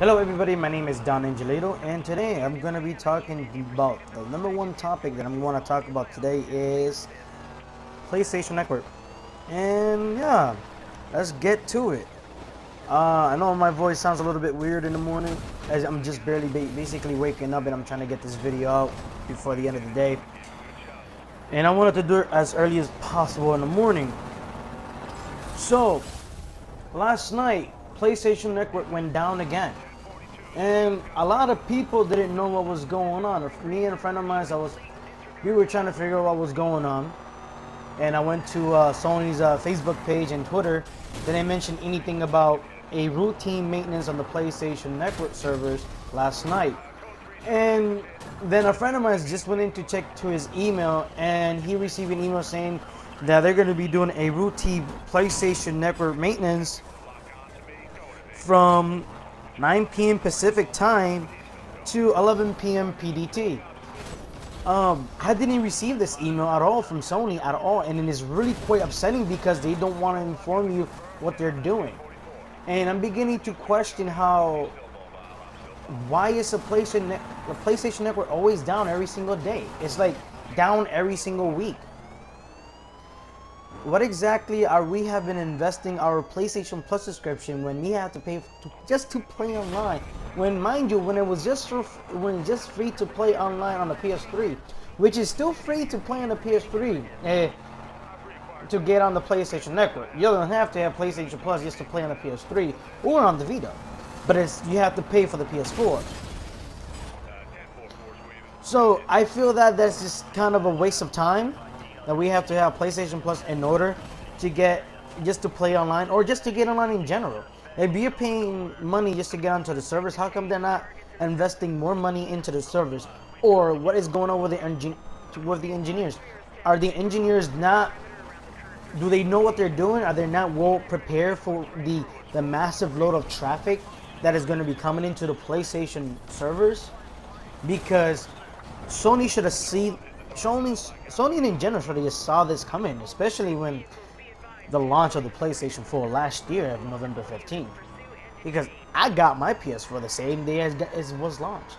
Hello everybody, my name is DonAngelito, and today I'm going to be talking about the number one topic that I'm going to talk about today is PlayStation Network. And yeah, let's get to it. I know my voice sounds a little bit weird in the morning, as I'm just barely basically waking up and I'm trying to get this video out before the end of the day. And I wanted to do it as early as possible in the morning. So, last night, PlayStation Network went down again. And a lot of people didn't know what was going on. Me and a friend of mine, we were trying to figure out what was going on. And I went to Sony's Facebook page and Twitter. They didn't mention anything about a routine maintenance on the PlayStation Network servers last night. And then a friend of mine just went in to check to his email, and he received an email saying that they're going to be doing a routine PlayStation Network maintenance from 9 p.m. Pacific time to 11 p.m. PDT. I didn't receive this email at all from Sony at all, and it is really quite upsetting because they don't want to inform you what they're doing. And I'm beginning to question why is the PlayStation Network always down every single day? It's like down every single week. What exactly are we have been investing our PlayStation Plus subscription when we have to pay just to play online? When, mind you, when it was just free to play online on the PS3, which is still free to play on the PS3 to get on the PlayStation Network. You don't have to have PlayStation Plus just to play on the PS3 or on the Vita, but you have to pay for the PS4. So I feel that that's just kind of a waste of time. That we have to have PlayStation Plus in order to just to play online or just to get online in general. If you're paying money just to get onto the servers, how come they're not investing more money into the servers? Or what is going on with the engineers? Are the engineers not? Do they know what they're doing? Are they not well prepared for the massive load of traffic that is going to be coming into the PlayStation servers? Because Sony should have seen. Sony in general should have just saw this coming, especially when the launch of the PlayStation 4 last year of November 15th. Because I got my PS4 the same day as it was launched.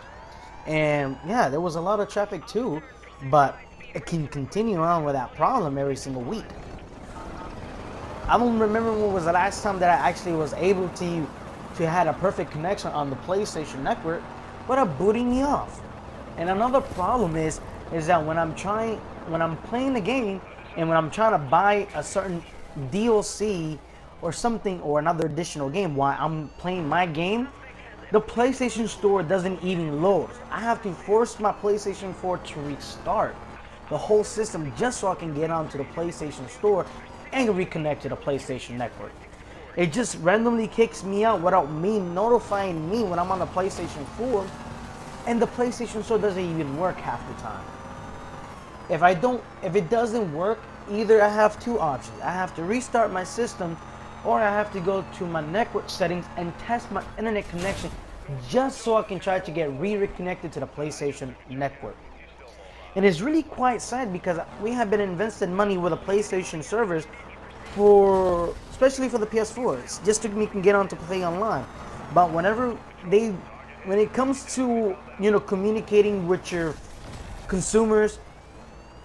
And yeah, there was a lot of traffic too, but it can continue on with that problem every single week. I don't remember when was the last time that I actually was able to had a perfect connection on the PlayStation Network without booting me off. And another problem is that when I'm playing the game and when I'm trying to buy a certain DLC or something or another additional game while I'm playing my game, the PlayStation Store doesn't even load. I have to force my PlayStation 4 to restart the whole system just so I can get onto the PlayStation Store and reconnect to the PlayStation Network. It just randomly kicks me out without me notifying me when I'm on the PlayStation 4, and the PlayStation Store doesn't even work half the time. If it doesn't work, either I have two options. I have to restart my system, or I have to go to my network settings and test my internet connection just so I can try to get reconnected to the PlayStation Network. And it's really quite sad because we have been investing money with the PlayStation servers especially for the PS4s, just so we can get on to play online. But when it comes to, communicating with your consumers,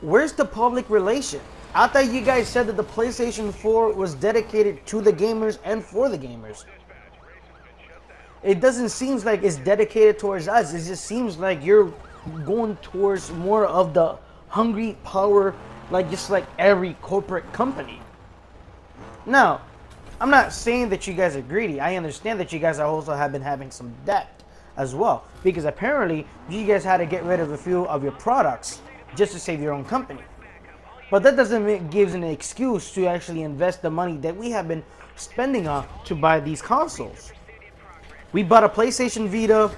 where's the public relation? I thought you guys said that the PlayStation 4 was dedicated to the gamers and for the gamers. It doesn't seem like it's dedicated towards us. It just seems like you're going towards more of the hungry power, just like every corporate company. Now, I'm not saying that you guys are greedy. I understand that you guys also have been having some debt as well, because apparently you guys had to get rid of a few of your products just to save your own company. But that doesn't give an excuse to actually invest the money that we have been spending on to buy these consoles. We bought a PlayStation Vita,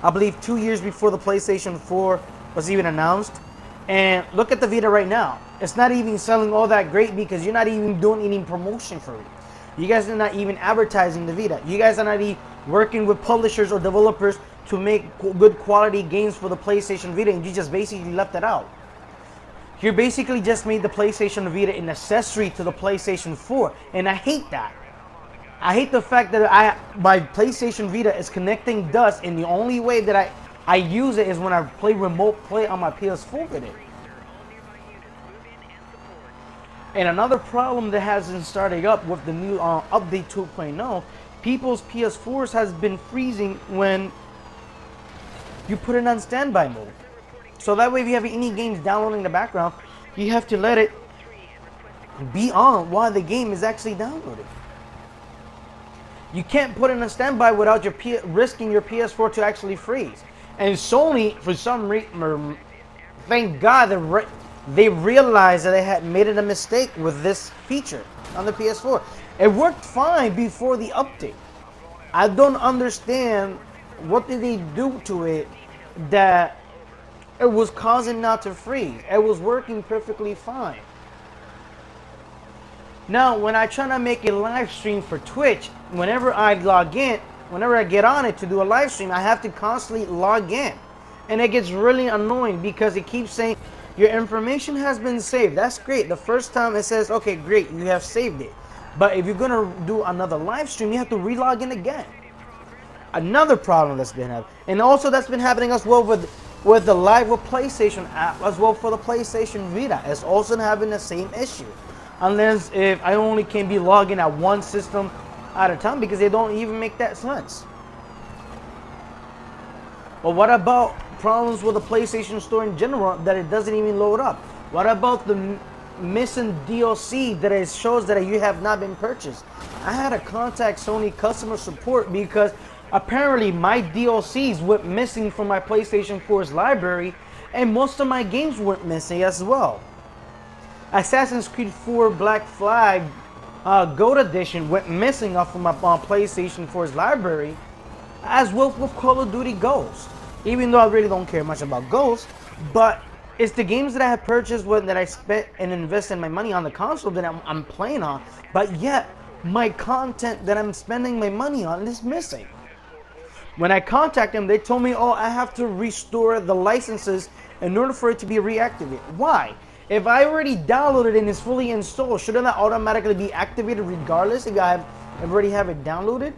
I believe 2 years before the PlayStation 4 was even announced. And look at the Vita right now. It's not even selling all that great because you're not even doing any promotion for it. You guys are not even advertising the Vita. You guys are not even working with publishers or developers to make good quality games for the PlayStation Vita, and you just basically left it out. You basically just made the PlayStation Vita an accessory to the PlayStation 4, and I hate that. I hate the fact that my PlayStation Vita is connecting dust, and the only way that I use it is when I play remote play on my PS4 with it. And another problem that hasn't started up with the new update 2.0, people's PS4s has been freezing when you put it on standby mode. So that way, if you have any games downloading in the background, you have to let it be on while the game is actually downloading. You can't put it on standby without risking your PS4 to actually freeze. And Sony, for some reason, thank God that they realized that they had made it a mistake with this feature on the PS4. It worked fine before the update. I don't understand what did they do to it that it was causing not to freeze. It was working perfectly fine. Now, when I try to make a live stream for Twitch, whenever I log in, whenever I get on it to do a live stream, I have to constantly log in. And it gets really annoying because it keeps saying, your information has been saved. That's great. The first time it says, okay, great, you have saved it. But if you're going to do another live stream, you have to re-log in again. Another problem that's been happening. And also that's been happening as well with the Live with PlayStation app, as well for the PlayStation Vita. It's also having the same issue. Unless if I only can be logging at one system at a time, because they don't even make that sense. But what about problems with the PlayStation Store in general, that it doesn't even load up? What about the missing DLC that it shows that you have not been purchased? I had to contact Sony customer support because apparently my DLCs went missing from my PlayStation 4's library, and most of my games went missing as well. Assassin's Creed 4 Black Flag Gold Edition went missing off of my PlayStation 4's library, as well with Call of Duty Ghost. Even though I really don't care much about Ghost, but it's the games that I have purchased that I spent and invested my money on the console that I'm playing on, but yet my content that I'm spending my money on is missing. When I contact them, they told me, oh, I have to restore the licenses in order for it to be reactivated. Why? If I already downloaded it and it's fully installed, shouldn't that automatically be activated regardless if I already have it downloaded?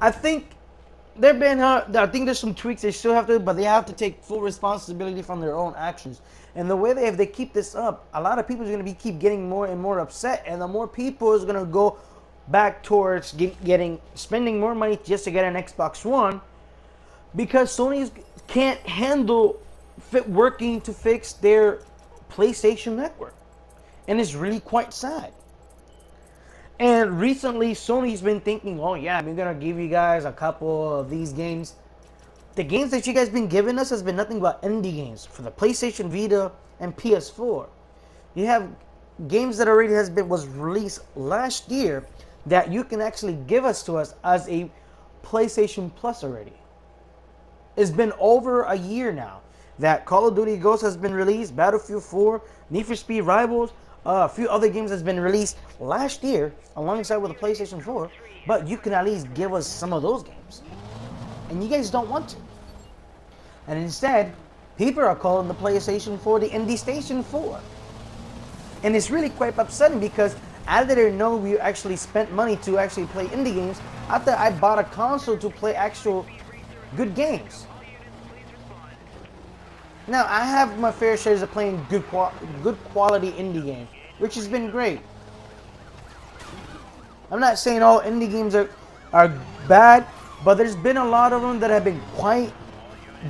I think I think there's some tweaks they still have to, but they have to take full responsibility from their own actions. And the way if they keep this up, a lot of people are going to keep getting more and more upset, and the more people is going to go back towards spending more money just to get an Xbox One, because Sony can't handle working to fix their PlayStation network, and it's really quite sad. And recently Sony's been thinking, oh yeah, I'm gonna give you guys a couple of these games. The games that you guys been giving us has been nothing but indie games for the PlayStation Vita and PS4. You have games that already was released last year that you can actually give to us as a PlayStation Plus already. It's been over a year now that Call of Duty Ghost has been released, Battlefield 4, Need for Speed Rivals, a few other games has been released last year alongside with the PlayStation 4, but you can at least give us some of those games. And you guys don't want to. And instead, people are calling the PlayStation 4 the Indie Station 4. And it's really quite upsetting because I didn't know we actually spent money to actually play indie games after I bought a console to play actual good games. Now, I have my fair shares of playing good quality indie games, which has been great. I'm not saying all indie games are bad, but there's been a lot of them that have been quite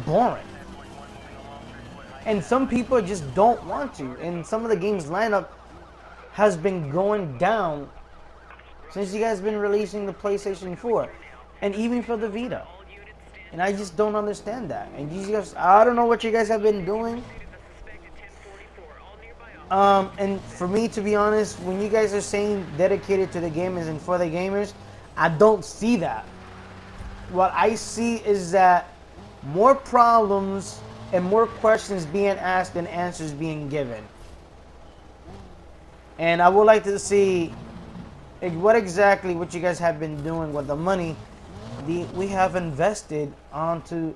boring. And some people just don't want to. And some of the games lineup has been going down since you guys been releasing the PlayStation 4. And even for the Vita. And I just don't understand that. And you guys, I don't know what you guys have been doing. And for me, to be honest, when you guys are saying dedicated to the gamers and for the gamers, I don't see that. What I see is that more problems and more questions being asked than answers being given. And I would like to see what you guys have been doing with the money we have invested onto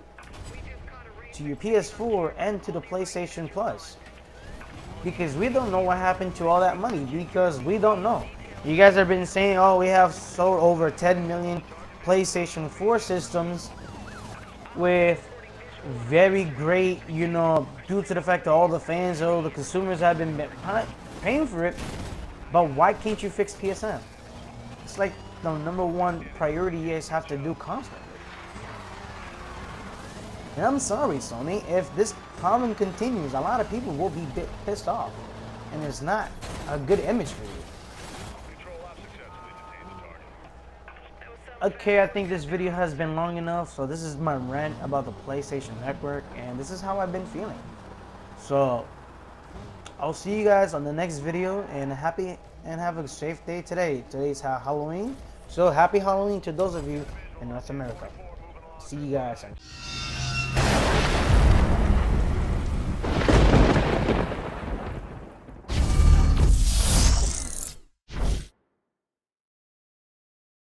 your PS4 and to the PlayStation Plus. Because we don't know what happened to all that money, because we don't know. You guys have been saying, oh, we have sold over 10 million PlayStation 4 systems with very great, you know, due to the fact that all the fans, all the consumers have been paying for it. But why can't you fix PSN? It's like the #1 priority you guys have to do constantly. And I'm sorry, Sony, if this problem continues, a lot of people will be pissed off. And it's not a good image for you. Okay, I think this video has been long enough, so this is my rant about the PlayStation Network, and this is how I've been feeling. So, I'll see you guys on the next video, and have a safe day today. Today's Halloween, so happy Halloween to those of you in North America. See you guys.